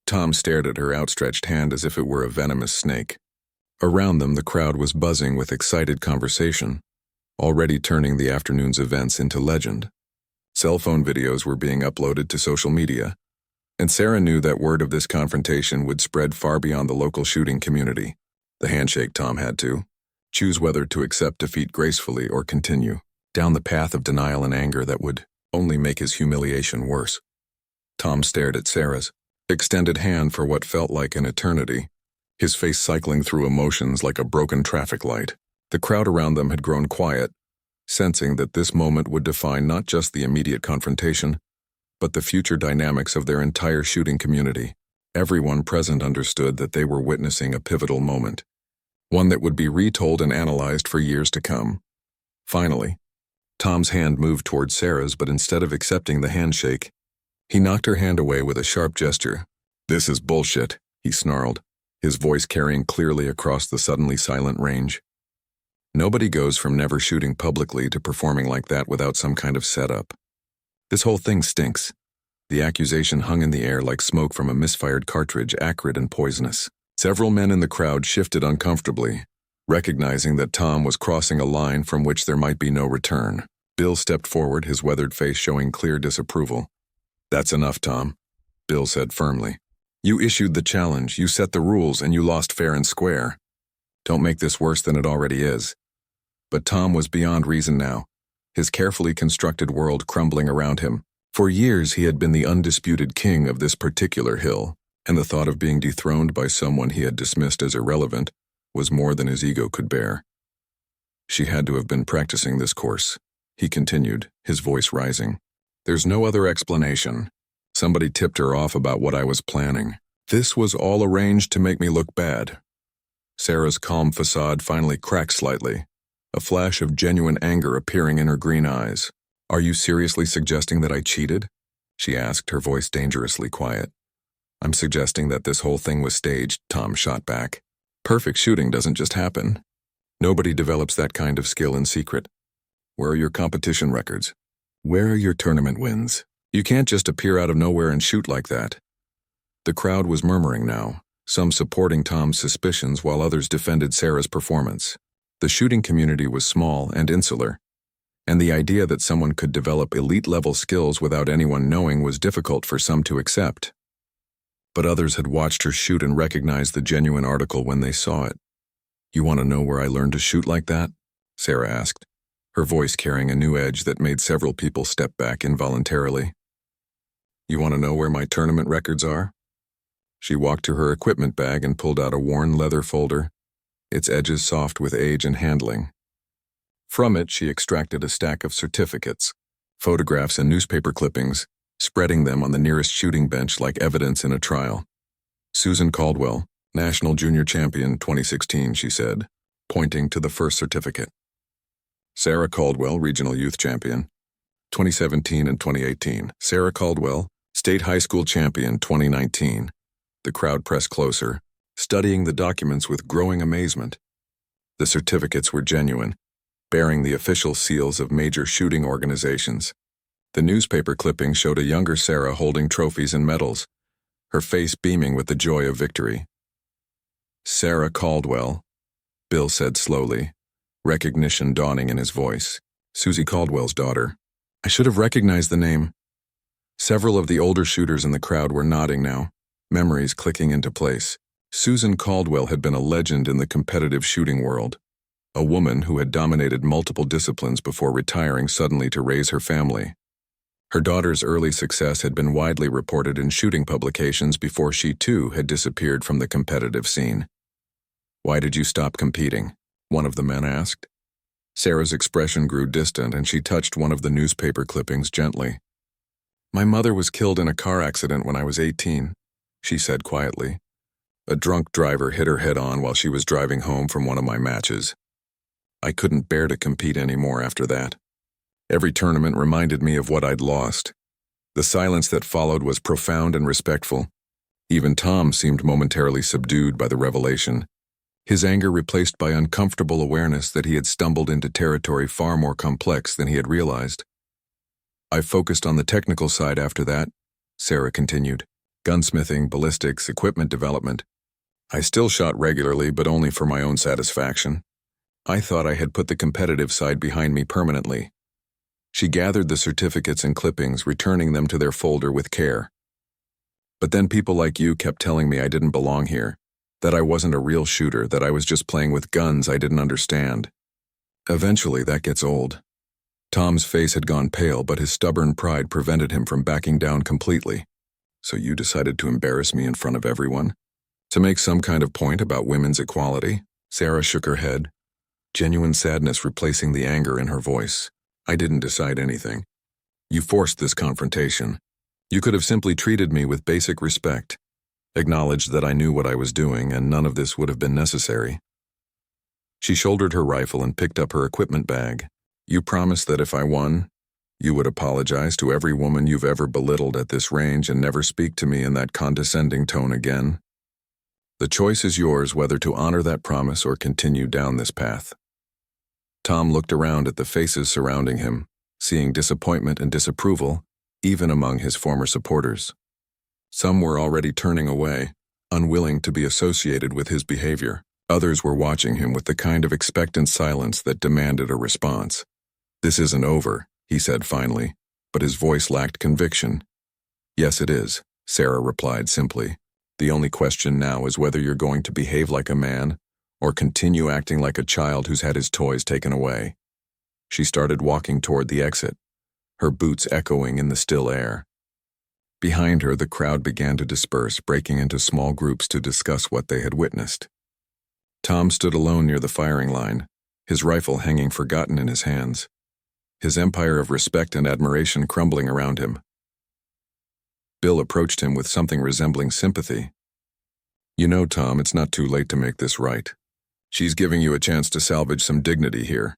Tom stared at her outstretched hand as if it were a venomous snake. Around them, the crowd was buzzing with excited conversation. already turning the afternoon's events into legend. Cell phone videos were being uploaded to social media, and Sarah knew that word of this confrontation would spread far beyond the local shooting community. The handshake Tom had to choose whether to accept defeat gracefully or continue down the path of denial and anger that would only make his humiliation worse. Tom stared at Sarah's extended hand for what felt like an eternity, his face cycling through emotions like a broken traffic light. The crowd around them had grown quiet, sensing that this moment would define not just the immediate confrontation, but the future dynamics of their entire shooting community. Everyone present understood that they were witnessing a pivotal moment, one that would be retold and analyzed for years to come. Finally, Tom's hand moved towards Sarah's, but instead of accepting the handshake, he knocked her hand away with a sharp gesture. "This is bullshit," he snarled, his voice carrying clearly across the suddenly silent range. Nobody goes from never shooting publicly to performing like that without some kind of setup. This whole thing stinks. The accusation hung in the air like smoke from a misfired cartridge, acrid and poisonous. Several men in the crowd shifted uncomfortably, recognizing that Tom was crossing a line from which there might be no return. Bill stepped forward, his weathered face showing clear disapproval. "That's enough, Tom," Bill said firmly. "You issued the challenge, you set the rules, and you lost fair and square. Don't make this worse than it already is." But Tom was beyond reason now, his carefully constructed world crumbling around him. For years he had been the undisputed king of this particular hill, and the thought of being dethroned by someone he had dismissed as irrelevant was more than his ego could bear. "She had to have been practicing this course," he continued, his voice rising. "There's no other explanation. Somebody tipped her off about what I was planning. This was all arranged to make me look bad." Sarah's calm facade finally cracked slightly, a flash of genuine anger appearing in her green eyes. "Are you seriously suggesting that I cheated?" she asked, her voice dangerously quiet. "I'm suggesting that this whole thing was staged," Tom shot back. "Perfect shooting doesn't just happen. Nobody develops that kind of skill in secret. Where are your competition records? Where are your tournament wins? You can't just appear out of nowhere and shoot like that." The crowd was murmuring now, some supporting Tom's suspicions while others defended Sarah's performance. The shooting community was small and insular, and the idea that someone could develop elite-level skills without anyone knowing was difficult for some to accept. But others had watched her shoot and recognized the genuine article when they saw it. "You want to know where I learned to shoot like that?" Sarah asked, her voice carrying a new edge that made several people step back involuntarily. "You want to know where my tournament records are?" She walked to her equipment bag and pulled out a worn leather folder, its edges soft with age and handling. From it, she extracted a stack of certificates, photographs and newspaper clippings, spreading them on the nearest shooting bench like evidence in a trial. "Susan Caldwell, National Junior Champion 2016, she said, pointing to the first certificate. "Sarah Caldwell, Regional Youth Champion, 2017 and 2018. Sarah Caldwell, State High School Champion 2019. The crowd pressed closer, studying the documents with growing amazement. The certificates were genuine, bearing the official seals of major shooting organizations. The newspaper clipping showed a younger Sarah holding trophies and medals, her face beaming with the joy of victory. "Sarah Caldwell," Bill said slowly, recognition dawning in his voice. "Susie Caldwell's daughter. I should have recognized the name." Several of the older shooters in the crowd were nodding now, memories clicking into place. Susan Caldwell had been a legend in the competitive shooting world, a woman who had dominated multiple disciplines before retiring suddenly to raise her family. Her daughter's early success had been widely reported in shooting publications before she too had disappeared from the competitive scene. "Why did you stop competing?" one of the men asked. Sarah's expression grew distant and she touched one of the newspaper clippings gently. "My mother was killed in a car accident when I was 18, she said quietly. "A drunk driver hit her head-on while she was driving home from one of my matches. I couldn't bear to compete anymore after that. Every tournament reminded me of what I'd lost. The silence that followed was profound and respectful. Even Tom seemed momentarily subdued by the revelation, his anger replaced by uncomfortable awareness that he had stumbled into territory far more complex than he had realized. "I focused on the technical side after that," Sarah continued. "Gunsmithing, ballistics, equipment development. I still shot regularly, but only for my own satisfaction. I thought I had put the competitive side behind me permanently. She gathered the certificates and clippings, returning them to their folder with care. But then people like you kept telling me I didn't belong here, that I wasn't a real shooter, that I was just playing with guns I didn't understand. Eventually, that gets old. Tom's face had gone pale, but his stubborn pride prevented him from backing down completely. So you decided to embarrass me in front of everyone? To make some kind of point about women's equality? Sarah shook her head, genuine sadness replacing the anger in her voice. I didn't decide anything. You forced this confrontation. You could have simply treated me with basic respect, acknowledged that I knew what I was doing, and none of this would have been necessary. She shouldered her rifle and picked up her equipment bag. You promised that if I won, you would apologize to every woman you've ever belittled at this range and never speak to me in that condescending tone again. The choice is yours whether to honor that promise or continue down this path. Tom looked around at the faces surrounding him, seeing disappointment and disapproval, even among his former supporters. Some were already turning away, unwilling to be associated with his behavior. Others were watching him with the kind of expectant silence that demanded a response. This isn't over, he said finally, but his voice lacked conviction. Yes, it is, Sarah replied simply. The only question now is whether you're going to behave like a man or continue acting like a child who's had his toys taken away. She started walking toward the exit, her boots echoing in the still air. Behind her, the crowd began to disperse, breaking into small groups to discuss what they had witnessed. Tom stood alone near the firing line, his rifle hanging forgotten in his hands, his empire of respect and admiration crumbling around him. Bill approached him with something resembling sympathy. You know, Tom, it's not too late to make this right. She's giving you a chance to salvage some dignity here.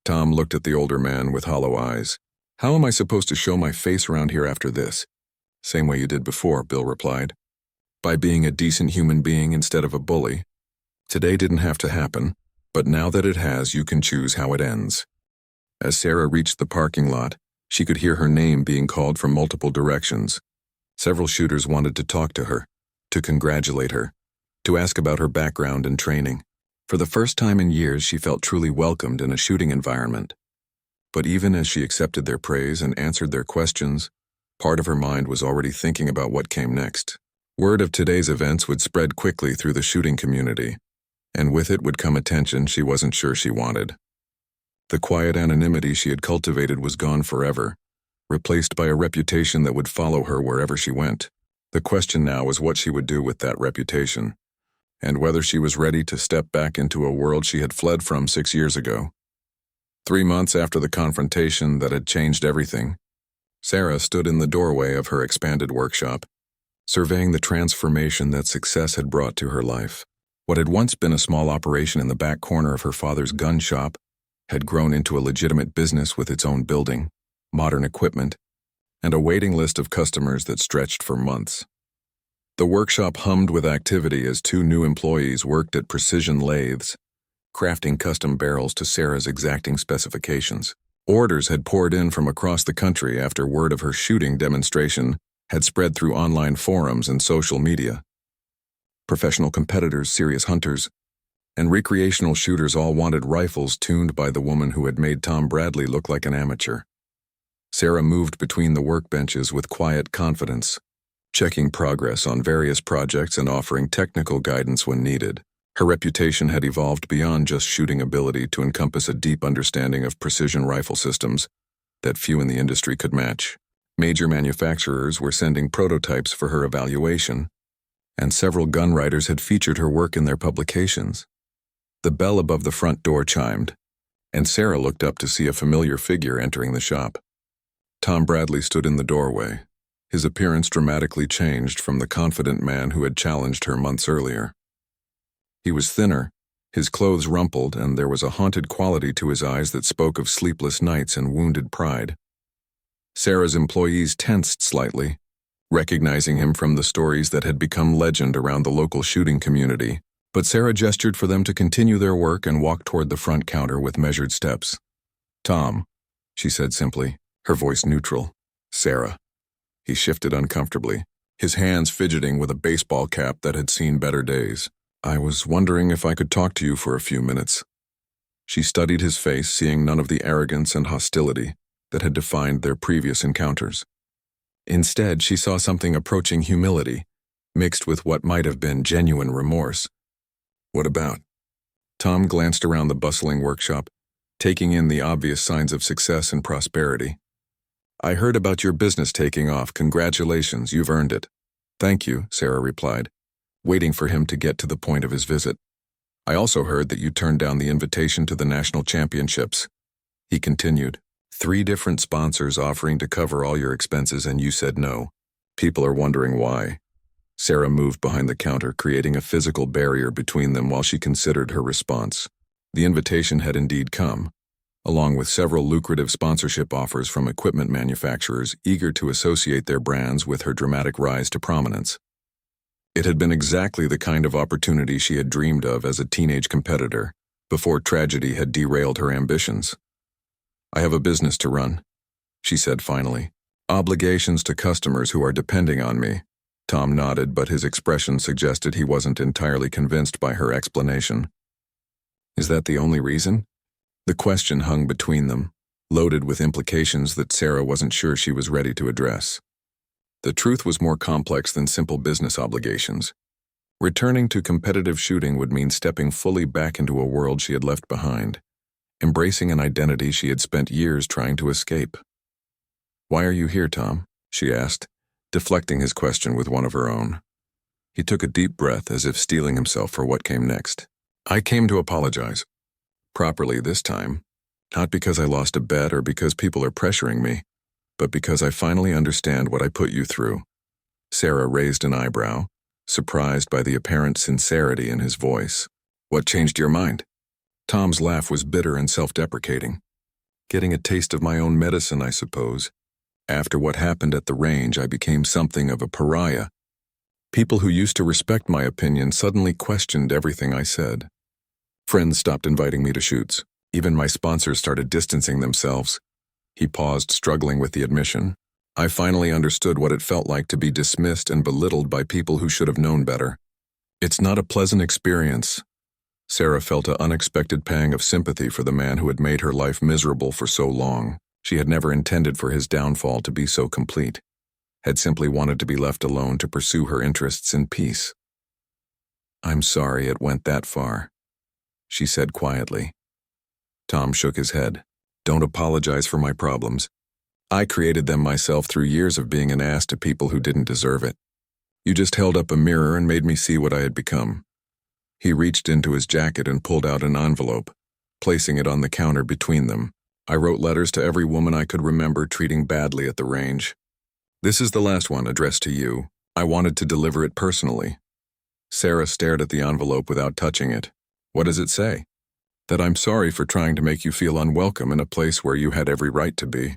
Tom looked at the older man with hollow eyes. How am I supposed to show my face around here after this? Same way you did before, Bill replied. By being a decent human being instead of a bully. Today didn't have to happen, but now that it has, you can choose how it ends. As Sarah reached the parking lot, she could hear her name being called from multiple directions. Several shooters wanted to talk to her, to congratulate her, to ask about her background and training. For the first time in years, she felt truly welcomed in a shooting environment. But even as she accepted their praise and answered their questions, part of her mind was already thinking about what came next. Word of today's events would spread quickly through the shooting community, and with it would come attention she wasn't sure she wanted. The quiet anonymity she had cultivated was gone forever, replaced by a reputation that would follow her wherever she went. The question now was what she would do with that reputation, and whether she was ready to step back into a world she had fled from 6 years ago. 3 months after the confrontation that had changed everything, Sarah stood in the doorway of her expanded workshop, surveying the transformation that success had brought to her life. What had once been a small operation in the back corner of her father's gun shop had grown into a legitimate business with its own building, modern equipment, and a waiting list of customers that stretched for months. The workshop hummed with activity as 2 new employees worked at precision lathes, crafting custom barrels to Sarah's exacting specifications. Orders had poured in from across the country after word of her shooting demonstration had spread through online forums and social media. Professional competitors, serious hunters, and recreational shooters all wanted rifles tuned by the woman who had made Tom Bradley look like an amateur. Sarah moved between the workbenches with quiet confidence, checking progress on various projects and offering technical guidance when needed. Her reputation had evolved beyond just shooting ability to encompass a deep understanding of precision rifle systems that few in the industry could match. Major manufacturers were sending prototypes for her evaluation, and several gun writers had featured her work in their publications. The bell above the front door chimed, and Sarah looked up to see a familiar figure entering the shop. Tom Bradley stood in the doorway, his appearance dramatically changed from the confident man who had challenged her months earlier. He was thinner, his clothes rumpled, and there was a haunted quality to his eyes that spoke of sleepless nights and wounded pride. Sarah's employees tensed slightly, recognizing him from the stories that had become legend around the local shooting community, but Sarah gestured for them to continue their work and walk toward the front counter with measured steps. Tom, she said simply, her voice neutral. Sarah. He shifted uncomfortably, his hands fidgeting with a baseball cap that had seen better days. I was wondering if I could talk to you for a few minutes. She studied his face, seeing none of the arrogance and hostility that had defined their previous encounters. Instead, she saw something approaching humility, mixed with what might have been genuine remorse. "What about?" Tom glanced around the bustling workshop, taking in the obvious signs of success and prosperity. "I heard about your business taking off. Congratulations, you've earned it." "Thank you," Sarah replied, waiting for him to get to the point of his visit. "I also heard that you turned down the invitation to the national championships." He continued, 3 different sponsors offering to cover all your expenses and you said no. People are wondering why." Sarah moved behind the counter, creating a physical barrier between them while she considered her response. The invitation had indeed come, along with several lucrative sponsorship offers from equipment manufacturers eager to associate their brands with her dramatic rise to prominence. It had been exactly the kind of opportunity she had dreamed of as a teenage competitor, before tragedy had derailed her ambitions. "I have a business to run," she said finally. "Obligations to customers who are depending on me." Tom nodded, but his expression suggested he wasn't entirely convinced by her explanation. "Is that the only reason?" The question hung between them, loaded with implications that Sarah wasn't sure she was ready to address. The truth was more complex than simple business obligations. Returning to competitive shooting would mean stepping fully back into a world she had left behind, embracing an identity she had spent years trying to escape. "Why are you here, Tom?" she asked, deflecting his question with one of her own. He took a deep breath as if steeling himself for what came next. "I came to apologize. Properly this time. Not because I lost a bet or because people are pressuring me, but because I finally understand what I put you through." Sarah raised an eyebrow, surprised by the apparent sincerity in his voice. "What changed your mind?" Tom's laugh was bitter and self-deprecating. "Getting a taste of my own medicine, I suppose. After what happened at the range, I became something of a pariah. People who used to respect my opinion suddenly questioned everything I said. Friends stopped inviting me to shoots. Even my sponsors started distancing themselves." He paused, struggling with the admission. "I finally understood what it felt like to be dismissed and belittled by people who should have known better. It's not a pleasant experience." Sarah felt an unexpected pang of sympathy for the man who had made her life miserable for so long. She had never intended for his downfall to be so complete, had simply wanted to be left alone to pursue her interests in peace. "I'm sorry it went that far," she said quietly. Tom shook his head. "Don't apologize for my problems. I created them myself through years of being an ass to people who didn't deserve it. You just held up a mirror and made me see what I had become." He reached into his jacket and pulled out an envelope, placing it on the counter between them. "I wrote letters to every woman I could remember treating badly at the range. This is the last one addressed to you. I wanted to deliver it personally." Sarah stared at the envelope without touching it. "What does it say?" "That I'm sorry for trying to make you feel unwelcome in a place where you had every right to be.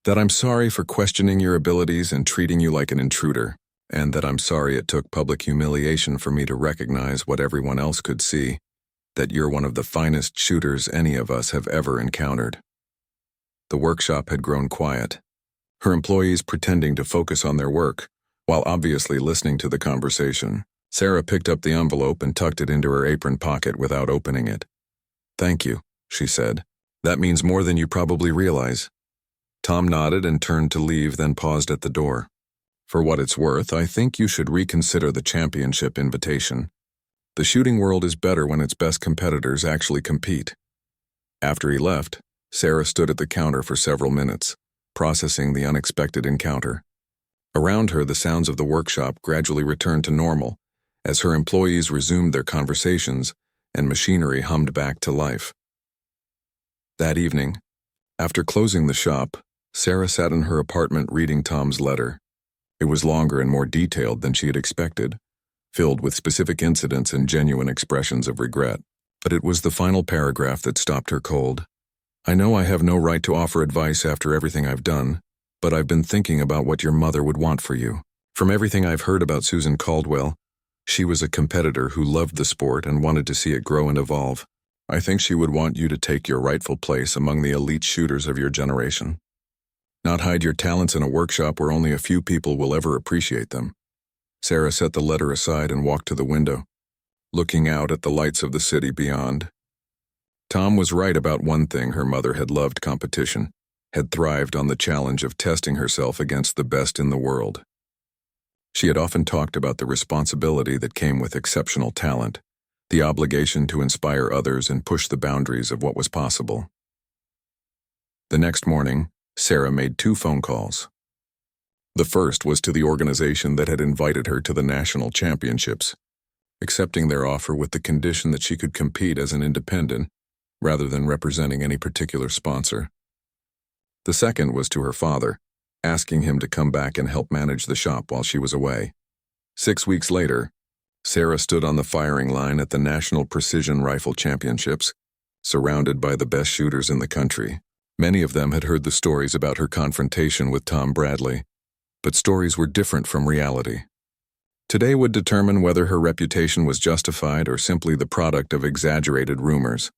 That I'm sorry for questioning your abilities and treating you like an intruder. And that I'm sorry it took public humiliation for me to recognize what everyone else could see, that you're one of the finest shooters any of us have ever encountered." The workshop had grown quiet, her employees pretending to focus on their work, while obviously listening to the conversation. Sarah picked up the envelope and tucked it into her apron pocket without opening it. "Thank you," she said. "That means more than you probably realize." Tom nodded and turned to leave, then paused at the door. "For what it's worth, I think you should reconsider the championship invitation. The shooting world is better when its best competitors actually compete." After he left, Sarah stood at the counter for several minutes, processing the unexpected encounter. Around her, the sounds of the workshop gradually returned to normal, as her employees resumed their conversations and machinery hummed back to life. That evening, after closing the shop, Sarah sat in her apartment reading Tom's letter. It was longer and more detailed than she had expected, filled with specific incidents and genuine expressions of regret. But it was the final paragraph that stopped her cold. "I know I have no right to offer advice after everything I've done, but I've been thinking about what your mother would want for you. From everything I've heard about Susan Caldwell, she was a competitor who loved the sport and wanted to see it grow and evolve. I think she would want you to take your rightful place among the elite shooters of your generation. Not hide your talents in a workshop where only a few people will ever appreciate them." Sarah set the letter aside and walked to the window, looking out at the lights of the city beyond. Tom was right about one thing: her mother had loved competition, had thrived on the challenge of testing herself against the best in the world. She had often talked about the responsibility that came with exceptional talent, the obligation to inspire others and push the boundaries of what was possible. The next morning, Sarah made 2 phone calls. The first was to the organization that had invited her to the national championships, accepting their offer with the condition that she could compete as an independent rather than representing any particular sponsor. The second was to her father, asking him to come back and help manage the shop while she was away. 6 weeks later, Sarah stood on the firing line at the National Precision Rifle Championships, surrounded by the best shooters in the country. Many of them had heard the stories about her confrontation with Tom Bradley, but stories were different from reality. Today would determine whether her reputation was justified or simply the product of exaggerated rumors.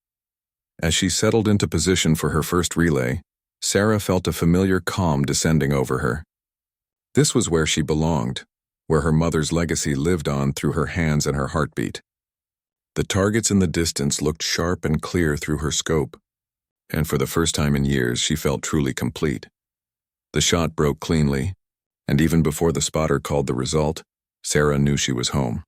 As she settled into position for her first relay, Sarah felt a familiar calm descending over her. This was where she belonged, where her mother's legacy lived on through her hands and her heartbeat. The targets in the distance looked sharp and clear through her scope, and for the first time in years she felt truly complete. The shot broke cleanly, and even before the spotter called the result, Sarah knew she was home.